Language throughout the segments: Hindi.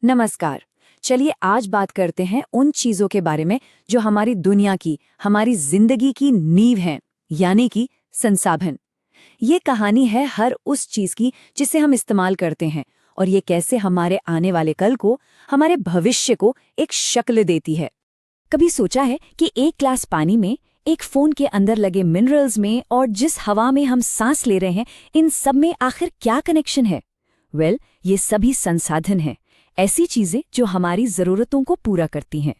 नमस्कार। चलिए आज बात करते हैं उन चीजों के बारे में जो हमारी दुनिया की, हमारी जिंदगी की नींव हैं, यानी कि संसाधन। ये कहानी है हर उस चीज की जिसे हम इस्तेमाल करते हैं और ये कैसे हमारे आने वाले कल को, हमारे भविष्य को एक शक्ल देती है। कभी सोचा है कि एक ग्लास पानी में, एक फोन के अंदर लगे मिनरल्स में और जिस हवा में हम सांस ले रहे हैं, इन सब में आखिर क्या कनेक्शन है? ये सभी संसाधन हैं, ऐसी चीजें जो हमारी जरूरतों को पूरा करती हैं।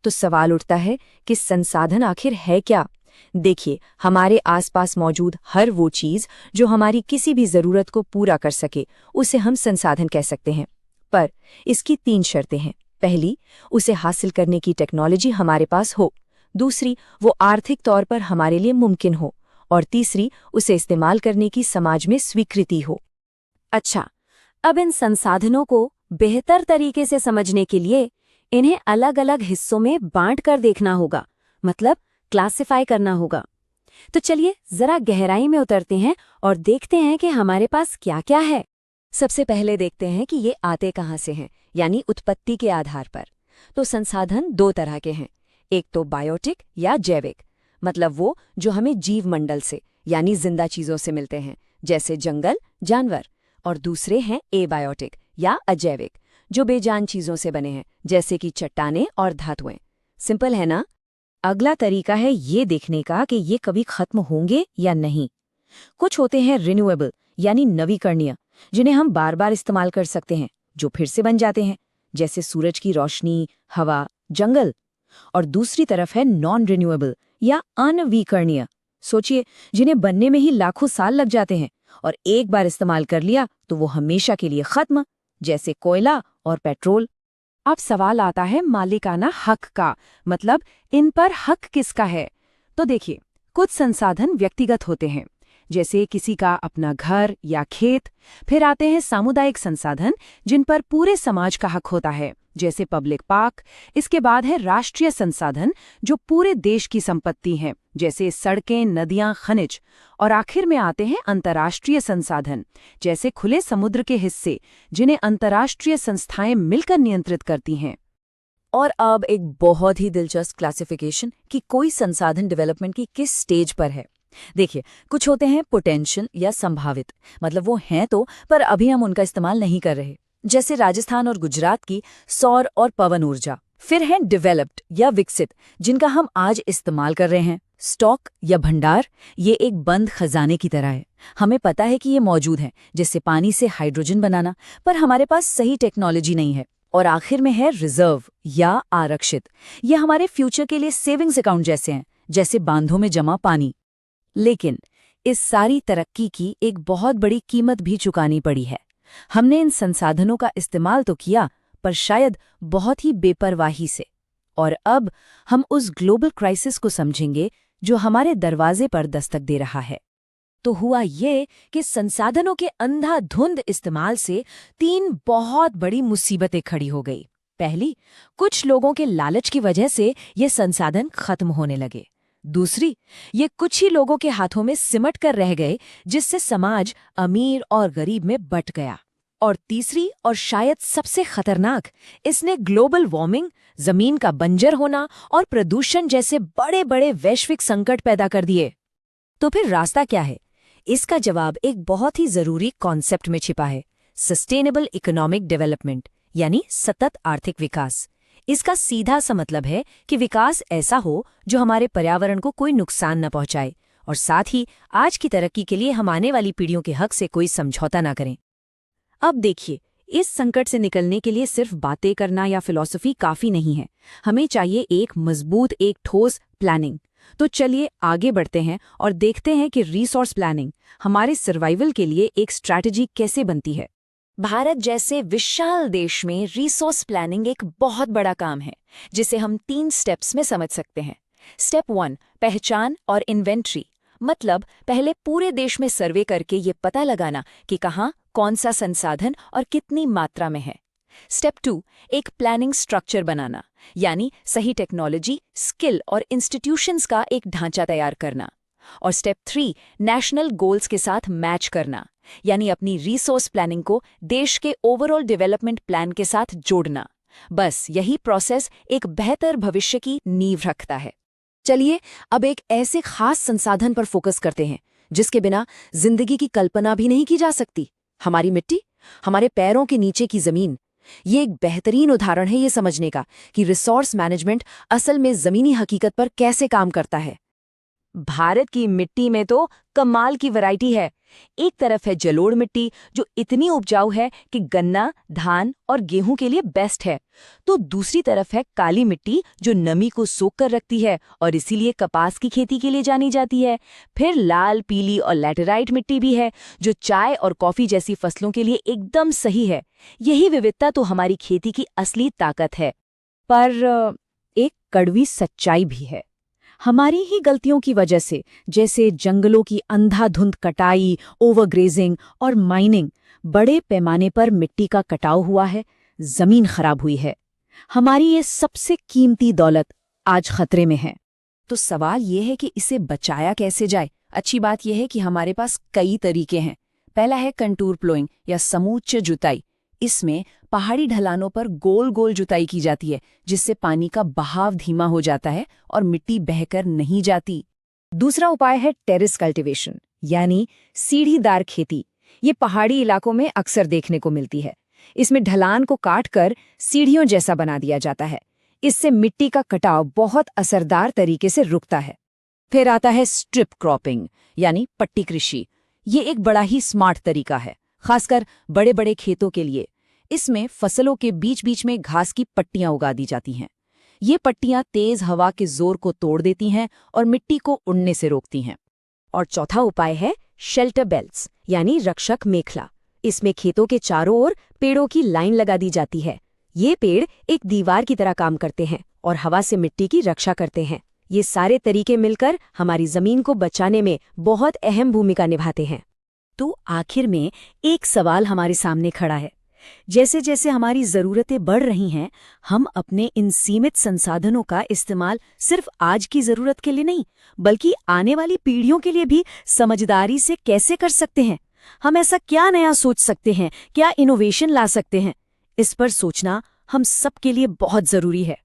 तो सवाल उठता है कि संसाधन आखिर है क्या? देखिए, हमारे आसपास मौजूद हर वो चीज जो हमारी किसी भी जरूरत को पूरा कर सके, उसे हम संसाधन कह सकते हैं। पर इसकी 3 शर्तें हैं। पहली, उसे हासिल करने की टेक्नोलॉजी हमारे पास हो। दूसरी, वो आर्थिक तौर पर हमारे लिए मुमकिन हो। और तीसरी, उसे इस्तेमाल करने की समाज में स्वीकृति हो। अच्छा, अब इन संसाधनों को बेहतर तरीके से समझने के लिए इन्हें अलग अलग हिस्सों में बांट कर देखना होगा, मतलब क्लासिफाई करना होगा। तो चलिए जरा गहराई में उतरते हैं और देखते हैं कि हमारे पास क्या क्या है। सबसे पहले देखते हैं कि ये आते कहाँ से हैं, यानी उत्पत्ति के आधार पर। तो संसाधन 2 तरह के हैं। एक तो बायोटिक या जैविक, मतलब वो जो हमें जीव मंडल से, यानी जिंदा चीजों से मिलते हैं, जैसे जंगल, जानवर। और दूसरे हैं एबायोटिक या अजैविक, जो बेजान चीजों से बने हैं, जैसे कि चट्टानें और धातुएं। सिंपल है ना? अगला तरीका है ये देखने का कि ये कभी खत्म होंगे या नहीं। कुछ होते हैं रिन्यूएबल, यानी नवीकरणीय, जिन्हें हम बार बार इस्तेमाल कर सकते हैं, जो फिर से बन जाते हैं, जैसे सूरज की रोशनी, हवा, जंगल। और दूसरी तरफ है नॉन रिन्यूएबल या अनवीकरणीय। सोचिए, जिन्हें बनने में ही लाखों साल लग जाते हैं और एक बार इस्तेमाल कर लिया तो वो हमेशा के लिए खत्म, जैसे कोयला और पेट्रोल। अब सवाल आता है मालिकाना हक का, मतलब इन पर हक किसका है? तो देखिए, कुछ संसाधन व्यक्तिगत होते हैं, जैसे किसी का अपना घर या खेत। फिर आते हैं सामुदायिक संसाधन, जिन पर पूरे समाज का हक होता है, जैसे पब्लिक पार्क। इसके बाद है राष्ट्रीय संसाधन, जो पूरे देश की संपत्ति हैं, जैसे सड़कें, नदियां, खनिज। और आखिर में आते हैं अंतर्राष्ट्रीय संसाधन, जैसे खुले समुद्र के हिस्से, जिन्हें अंतर्राष्ट्रीय संस्थाएं मिलकर नियंत्रित करती हैं। और अब एक बहुत ही दिलचस्प क्लासिफिकेशन कि कोई संसाधन डेवलपमेंट की किस स्टेज पर है। देखिए, कुछ होते हैं पोटेंशियल या संभावित, मतलब वो हैं तो, पर अभी हम उनका इस्तेमाल नहीं कर रहे, जैसे राजस्थान और गुजरात की सौर और पवन ऊर्जा। फिर हैं डेवलप्ड या विकसित, जिनका हम आज इस्तेमाल कर रहे हैं। स्टॉक या भंडार, ये एक बंद खजाने की तरह है। हमें पता है कि ये मौजूद है, जैसे पानी से हाइड्रोजन बनाना, पर हमारे पास सही टेक्नोलॉजी नहीं है। और आखिर में है रिजर्व या आरक्षित। ये हमारे फ्यूचर के लिए सेविंग्स अकाउंट जैसे हैं, जैसे बांधों में जमा पानी। लेकिन इस सारी तरक्की की एक बहुत बड़ी कीमत भी चुकानी पड़ी है। हमने इन संसाधनों का इस्तेमाल तो किया, पर शायद बहुत ही बेपरवाही से। और अब हम उस ग्लोबल क्राइसिस को समझेंगे जो हमारे दरवाजे पर दस्तक दे रहा है। तो हुआ ये कि संसाधनों के अंधाधुंध इस्तेमाल से 3 बहुत बड़ी मुसीबतें खड़ी हो गई। पहली, कुछ लोगों के लालच की वजह से ये संसाधन खत्म होने लगे। दूसरी, ये कुछ ही लोगों के हाथों में सिमट कर रह गए, जिससे समाज अमीर और गरीब में बंट गया। और तीसरी और शायद सबसे खतरनाक, इसने ग्लोबल वार्मिंग, जमीन का बंजर होना और प्रदूषण जैसे बड़े बड़े वैश्विक संकट पैदा कर दिए। तो फिर रास्ता क्या है? इसका जवाब एक बहुत ही जरूरी कॉन्सेप्ट में छिपा है, सस्टेनेबल इकोनॉमिक डेवलपमेंट, यानी सतत आर्थिक विकास। इसका सीधा सा मतलब है कि विकास ऐसा हो जो हमारे पर्यावरण को कोई नुकसान न पहुंचाए और साथ ही आज की तरक्की के लिए हम आने वाली पीढ़ियों के हक से कोई समझौता न करें। अब देखिए, इस संकट से निकलने के लिए सिर्फ बातें करना या फिलॉसफी काफी नहीं है। हमें चाहिए एक मजबूत, एक ठोस प्लानिंग। तो चलिए आगे बढ़ते हैं और देखते हैं कि रिसोर्स प्लानिंग हमारे सर्वाइवल के लिए एक स्ट्रैटेजी कैसे बनती है। भारत जैसे विशाल देश में रिसोर्स प्लानिंग एक बहुत बड़ा काम है, जिसे हम 3 स्टेप्स में समझ सकते हैं। स्टेप 1, पहचान और इन्वेंट्री, मतलब पहले पूरे देश में सर्वे करके ये पता लगाना कि कहाँ कौन सा संसाधन और कितनी मात्रा में है। स्टेप 2, एक प्लानिंग स्ट्रक्चर बनाना, यानी सही टेक्नोलॉजी, स्किल और इंस्टीट्यूशंस का एक ढांचा तैयार करना। और स्टेप 3, नेशनल गोल्स के साथ मैच करना, यानी अपनी रिसोर्स प्लानिंग को देश के ओवरऑल डेवलपमेंट प्लान के साथ जोड़ना। बस यही प्रोसेस एक बेहतर भविष्य की नींव रखता है। चलिए अब एक ऐसे खास संसाधन पर फोकस करते हैं जिसके बिना जिंदगी की कल्पना भी नहीं की जा सकती। हमारी मिट्टी, हमारे पैरों के नीचे की जमीन। ये एक बेहतरीन उदाहरण है ये समझने का कि रिसोर्स मैनेजमेंट असल में जमीनी हकीकत पर कैसे काम करता है। भारत की मिट्टी में तो कमाल की वैरायटी है। एक तरफ है जलोढ़ मिट्टी जो इतनी उपजाऊ है कि गन्ना, धान और गेहूं के लिए बेस्ट है, तो दूसरी तरफ है काली मिट्टी जो नमी को सोख कर रखती है और इसीलिए कपास की खेती के लिए जानी जाती है। फिर लाल, पीली और लैटेराइट मिट्टी भी है जो चाय और कॉफी जैसी फसलों के लिए एकदम सही है। यही विविधता तो हमारी खेती की असली ताकत है। पर एक कड़वी सच्चाई भी है। हमारी ही गलतियों की वजह से, जैसे जंगलों की अंधाधुंध कटाई, ओवरग्रेजिंग और माइनिंग, बड़े पैमाने पर मिट्टी का कटाव हुआ है, जमीन खराब हुई है। हमारी ये सबसे कीमती दौलत आज खतरे में है। तो सवाल ये है कि इसे बचाया कैसे जाए। अच्छी बात यह है कि हमारे पास कई तरीके हैं। पहला है कंटूर प्लोइंग या समूच्च जुताई। इसमें पहाड़ी ढलानों पर गोल गोल जुताई की जाती है जिससे पानी का बहाव धीमा हो जाता है और मिट्टी बहकर नहीं जाती। दूसरा उपाय है टेरेस कल्टीवेशन यानी सीढ़ीदार खेती। ये पहाड़ी इलाकों में अक्सर देखने को मिलती है। इसमें ढलान को काटकर सीढ़ियों जैसा बना दिया जाता है। इससे मिट्टी का कटाव बहुत असरदार तरीके से रुकता है। फिर आता है स्ट्रिप क्रॉपिंग यानी पट्टी कृषि। ये एक बड़ा ही स्मार्ट तरीका है, खासकर बड़े बड़े खेतों के लिए। इसमें फसलों के बीच बीच में घास की पट्टियां उगा दी जाती हैं। ये पट्टियां तेज हवा के जोर को तोड़ देती हैं और मिट्टी को उड़ने से रोकती हैं। और चौथा उपाय है शेल्टर बेल्ट्स यानी रक्षक मेखला। इसमें खेतों के चारों ओर पेड़ों की लाइन लगा दी जाती है। ये पेड़ एक दीवार की तरह काम करते हैं और हवा से मिट्टी की रक्षा करते हैं। ये सारे तरीके मिलकर हमारी जमीन को बचाने में बहुत अहम भूमिका निभाते हैं। तो आखिर में एक सवाल हमारे सामने खड़ा है। जैसे जैसे हमारी ज़रूरतें बढ़ रही हैं, हम अपने इन सीमित संसाधनों का इस्तेमाल सिर्फ आज की ज़रूरत के लिए नहीं, बल्कि आने वाली पीढ़ियों के लिए भी समझदारी से कैसे कर सकते हैं? हम ऐसा क्या नया सोच सकते हैं, क्या इनोवेशन ला सकते हैं? इस पर सोचना हम सब के लिए बहुत ज़रूरी है।